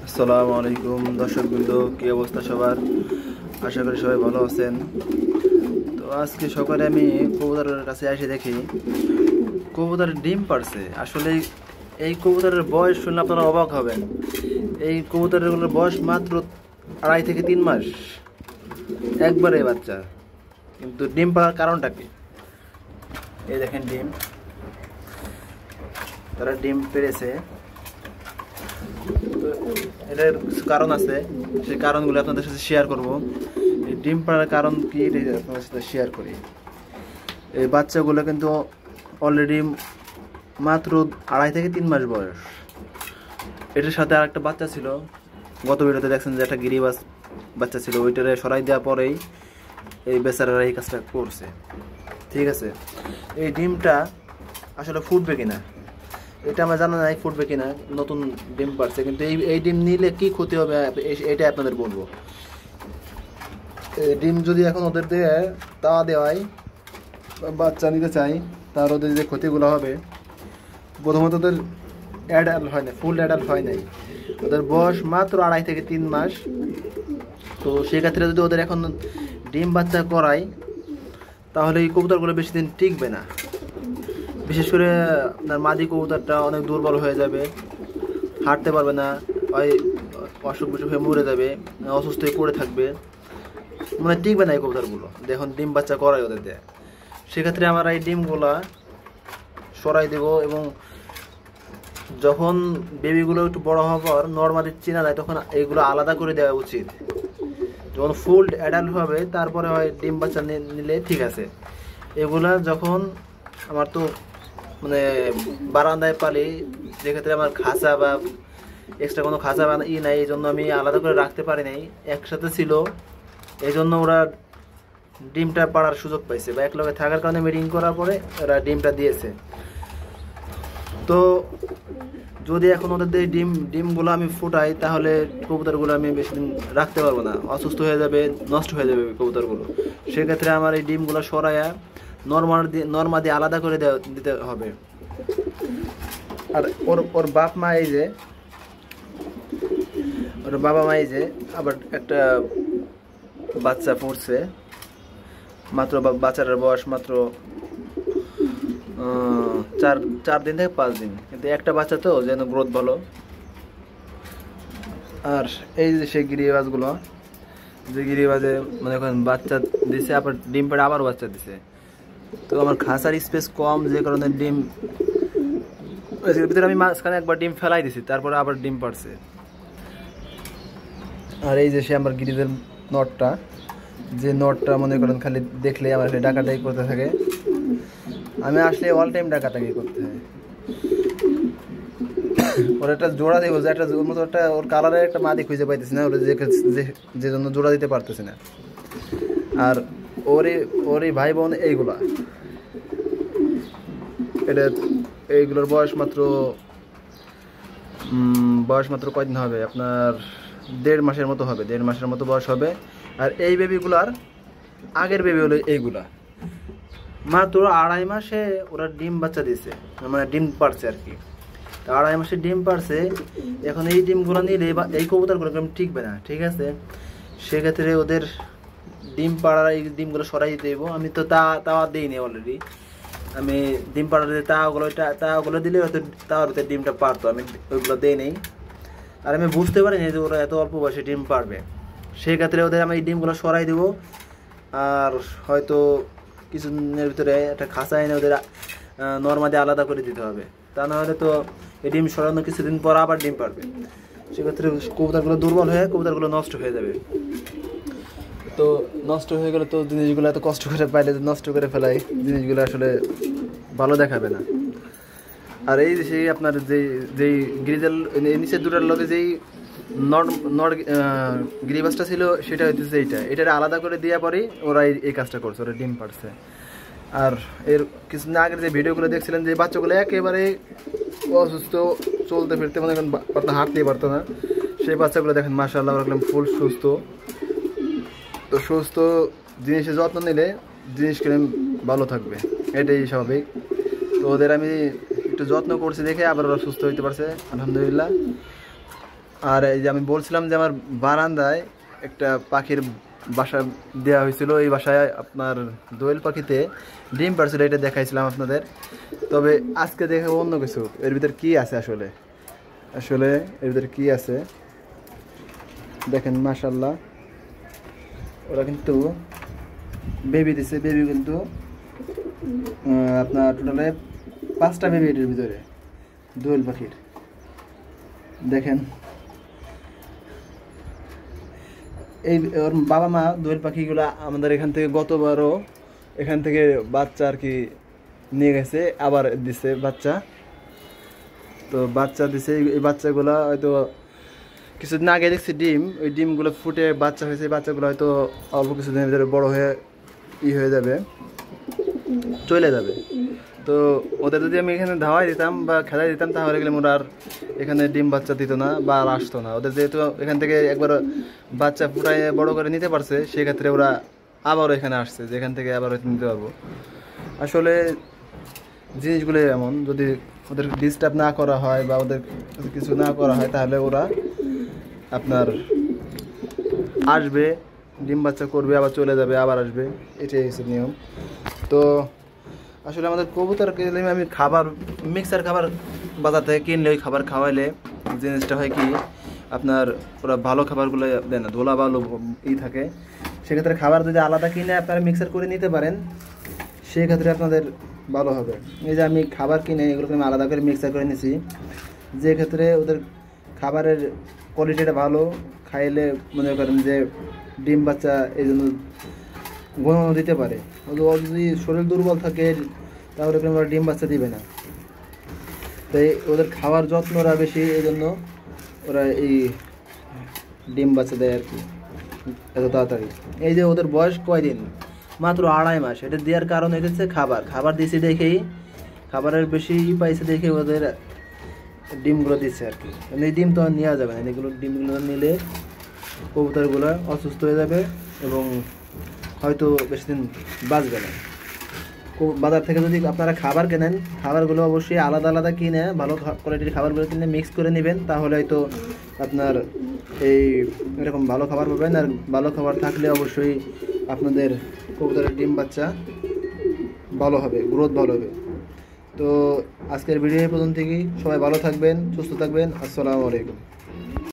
আসসালামু আলাইকুম দর্শকবৃন্দ, কি অবস্থা সবার? আশা করি সবাই ভালো আছেন। তো আজকে সকালে আমি কবুতরের কাছে এসে দেখি কবুতরের ডিম পারছে। আসলে এই কবুতরের বয়স শুনলে আপনারা অবাক হবেন। এই কবুতরের বয়স মাত্র 2.5 থেকে 3 মাস, একবারে বাচ্চা। কিন্তু ডিম পাড়ার কারণটা কি? এই দেখেন ডিম, তারা ডিম পেড়েছে। এটার কারণ আছে, সেই কারণগুলো আপনাদের সাথে শেয়ার করব। এই ডিম পাড়ার কারণ কি এটা আপনাদের সাথে শেয়ার করি। এই বাচ্চাগুলো কিন্তু অলরেডি মাত্র 2.5 থেকে 3 মাস বয়স। এটার সাথে আর একটা বাচ্চা ছিল, গত ভিডিওতে দেখছেন যে একটা গিরিবাজ বাচ্চা ছিল, ওইটারে সরাই দেওয়ার পরেই এই বেচারারা এই কাজটা করছে। ঠিক আছে, এই ডিমটা আসলে ফুটবে কিনা এটা আমার জানা নাই, ফুটবে কিনা, নতুন ডিম পারছে। কিন্তু এই ডিম নিলে কি ক্ষতি হবে এটা আপনাদের বলবো। ডিম যদি এখন ওদের দিয়ে তাওয়া দেওয়ায় বাচ্চা নিতে চাই, তার ওদের যে ক্ষতিগুলো হবে, প্রথমত ওদের অ্যাডাল্ট হয় না, ফুল অ্যাডাল্ট হয় নাই, ওদের বয়স মাত্র 2.5 থেকে 3 মাস। তো সেক্ষেত্রে যদি ওদের এখন ডিম বাচ্চা করাই, তাহলে এই কবুতরগুলো বেশি দিন টিকবে না। বিশেষ করে আপনার মাদি কবুতরটা অনেক দুর্বল হয়ে যাবে, হাঁটতে পারবে না, অসুখ বিসুখ হয়ে মরে যাবে, অসুস্থ হয়ে পড়ে থাকবে, মানে টিকবে না এই কবুতরগুলো যখন ডিম বাচ্চা করাই ওদের দেয়। সেক্ষেত্রে আমরা এই ডিমগুলা সরাই দেব, এবং যখন বেবিগুলো একটু বড় হওয়ার পর নর্মালি চেনা যায়, তখন এইগুলো আলাদা করে দেওয়া উচিত। যখন ফুল অ্যাডাল্ট হবে তারপরে হয় ডিম বাচ্চা নিলে ঠিক আছে। এগুলা যখন আমার তো মানে বারান্দায় পালি, যেক্ষেত্রে আমার খাঁচা বা এক্সট্রা কোনো খাঁচা বা নাই, এই জন্য আমি আলাদা করে রাখতে পারি নাই, একসাথে ছিল, এই জন্য ওরা ডিমটা পাড়ার সুযোগ পাইছে, বা একলগে থাকার কারণে মিটিং করার পরে ওরা ডিমটা দিয়েছে। তো যদি এখন ওদের দিয়ে ডিমগুলো আমি ফুটাই, তাহলে কবুতরগুলো আমি বেশি দিন রাখতে পারবো না, অসুস্থ হয়ে যাবে, নষ্ট হয়ে যাবে কবুতরগুলো। সেক্ষেত্রে আমার এই ডিমগুলো সরাইয়া নর্মা দিয়ে আলাদা করে দিতে হবে। আর ওর বাপ মা এই যে, ওর বাবা মা এই যে আবার একটা বাচ্চা পড়ছে, মাত্র বাচ্চাটার বয়স মাত্র 4 দিন থেকে 5 দিন, কিন্তু একটা বাচ্চা তো যেন গ্রোথ ভালো। আর এই যে সেই গিরিবাজগুলো, যে গিরিবাজে মানে এখন বাচ্চা দিছে, আবার ডিম পেড়ে আবার বাচ্চা দিছে। তো আমার খাঁচার স্পেস কম, যে কারণে ডিম ভিতরে আমি মাঝখানে একবার ডিম ফেলাই দিছি, তারপরে আবার ডিম পারছে। আর এই যে সে আমার গিরিজের নটটা, যে নটটা মনে করেন খালি দেখলে আমার ডাকাটাই করতে থাকে, আমি আসলে অল টাইম ডাকাটাকি করতে হয়। ওর একটা জোড়া দেবো, যে একটা ওর মতো একটা ওর কালারের একটা মাদি খুঁজে পাইতেছি না, ওর যে জন্য জোড়া দিতে পারতেছি না। আর ওরই ভাই বোন এইগুলা, এইগুলোর বয়স মাত্র কয়দিন হবে, আপনার 1.5 মাসের মতো হবে, 1.5 মাসের মতো বয়স হবে। আর এই বেবিগুলার আগের বেবি হলো এইগুলা, মাত্র 2.5 মাসে ওরা ডিম বাচ্চা দিয়েছে, মানে ডিম পারছে আর কি। 2.5 মাসে ডিম পারছে। এখন এই ডিমগুলো নিলে এই কবুতরগুলো টিকবে না, ঠিক আছে। সেক্ষেত্রে ওদের ডিম পাড়ার এই ডিমগুলো সরাই দেবো। আমি তো তাওয়া দিইনি অলরেডি, আমি ডিম পাড়ার তাওয়াগুলো দিলে হয়তো তাওয়ার ভিতরে ডিমটা পারতো, আমি ওইগুলো দিই নেই। আর আমি বুঝতে পারিনি যে ওরা এত অল্প বয়সে ডিম পারবে। সেক্ষেত্রে ওদের আমি এই ডিমগুলো সরাই দেবো, আর হয়তো কিছুদিনের ভিতরে একটা খাঁচা এনে ওদের নর্মালি আলাদা করে দিতে হবে। তা না হলে তো এই ডিম সরানো কিছুদিন পর আবার ডিম পারবে। সেক্ষেত্রে কবুতরগুলো দুর্বল হয়ে কবুতরগুলো নষ্ট হয়ে যাবে। তো নষ্ট হয়ে গেলে তো জিনিসগুলো এত কষ্ট করে পাইলে নষ্ট করে ফেলাই, জিনিসগুলো আসলে ভালো দেখাবে না। আর এই যে সেই আপনার যেই গ্রিজেল নিচের দুটার লগে যেই নট গিরিবাসটা ছিল, সেটা হইতেছে এটার আলাদা করে দেওয়া পরেই ওরা এই কাজটা করছে, ওরা ডিম পারছে। আর এর কিছুদিন আগের যে ভিডিওগুলো দেখছিলেন, যে বাচ্চাগুলো একেবারে অসুস্থ, চলতে ফিরতে মানে আপনার হাঁটতেই পারতো না, সেই বাচ্চাগুলো দেখেন মাশাআল্লাহ একদম ফুল সুস্থ। তো সুস্থ জিনিসের যত্ন নিলে জিনিস কিনে ভালো থাকবে, এটাই স্বাভাবিক। তো ওদের আমি একটু যত্ন করছি দেখে আবার ওরা সুস্থ হইতে পারছে আলহামদুলিল্লাহ। আর এই যে আমি বলছিলাম যে আমার বারান্দায় একটা পাখির বাসা দেওয়া হয়েছিল, এই বাসায় আপনার দোয়েল পাখিতে ডিম পারছিল, এটা দেখাইছিলাম আপনাদের। তবে আজকে দেখাবো অন্য কিছু, এর ভিতরে কি আছে আসলে এর ভিতরে কি আছে দেখেন। মাশাআল্লাহ, ওরা কিন্তু বেবি দিছে, বেবি কিন্তু আপনার টোটালে 5টা বেবি এটার ভিতরে দোয়েল পাখির। দেখেন এই ওর বাবা মা দোয়েল পাখিগুলো আমাদের এখান থেকে গতবারও এখান থেকে বাচ্চা আর কি নিয়ে গেছে, আবার দিছে বাচ্চা। তো বাচ্চা দিছে, এই বাচ্চাগুলো হয়তো কিছুদিন আগে দেখছি ডিম, ওই ডিমগুলো ফুটে বাচ্চা হয়েছে। এই বাচ্চাগুলো হয়তো অল্প কিছুদিনের ভিতরে বড় হয়ে হয়ে যাবে, চলে যাবে। তো ওদের যদি আমি এখানে ধাওয়াই দিতাম বা খেলাই দিতাম তাহলে গেলে ওরা আর এখানে ডিম বাচ্চা দিত না বা আর আসতো না। ওদের যেহেতু এখান থেকে একবার বাচ্চা ফুটায় বড় করে নিতে পারছে, সেক্ষেত্রে ওরা আবারও এখানে আসছে, যেখান থেকে আবার নিতে পারবো। আসলে জিনিসগুলো এমন, যদি ওদের ডিস্টার্ব না করা হয় বা ওদের কিছু না করা হয় তাহলে ওরা আপনার আসবে, ডিম বাচ্চা করবে, আবার চলে যাবে, আবার আসবে, এটাই হচ্ছে নিয়ম। তো আসলে আমাদের কবুতরকে আমি খাবার মিক্সার খাবার বাজার থেকে কিনলে, ওই খাবার খাওয়াইলে জিনিসটা হয় কি আপনার ওরা ভালো খাবারগুলো দেয় না, ধোলা ভালো থাকে। সেক্ষেত্রে খাবার যদি আলাদা কিনে আপনারা মিক্সার করে নিতে পারেন, সেক্ষেত্রে আপনাদের ভালো হবে। এই যে আমি খাবার কিনে এগুলোকে আমি আলাদা করে মিক্সার করে নিয়েছি, যে ক্ষেত্রে ওদের খাবারের কোয়ালিটিটা ভালো, খাইলে মনে করেন যে ডিম বাচ্চা এই জন্য ঘন দিতে পারে। যদি শরীর দুর্বল থাকে তাহলে ওরা ডিম বাচ্চা দিবে না। তাই ওদের খাওয়ার যত্ন ওরা বেশি, এই জন্য ওরা এই ডিম বাচ্চা দেয় আর কি এত তাড়াতাড়ি। এই যে ওদের বয়স কয়দিন, মাত্র 2.5 মাস। এটা দেওয়ার কারণ হচ্ছে খাবার দিয়েছি দেখেই, খাবারের বেশি পাইছে দেখে ওদের ডিমগুলো দিচ্ছে আর কি। এই ডিম তো আর নেওয়া যাবে না, এগুলো ডিমগুলো নিলে কবুতরগুলো অসুস্থ হয়ে যাবে এবং হয়তো বেশি দিন বাঁচবে না। বাজার থেকে যদি আপনারা খাবার কেনেন, খাবারগুলো অবশ্যই আলাদা আলাদা কিনে ভালো কোয়ালিটির খাবারগুলো কিনে মিক্স করে নেবেন, তাহলে হয়তো আপনার এই এরকম ভালো খাবার পাবেন। আর ভালো খাবার থাকলে অবশ্যই আপনাদের কবুতরের ডিম বাচ্চা ভালো হবে, গ্রোথ ভালো হবে। তো আজকের ভিডিও এই পর্যন্ত থেকেই, সবাই ভালো থাকবেন, সুস্থ থাকবেন। আসসালামু আলাইকুম।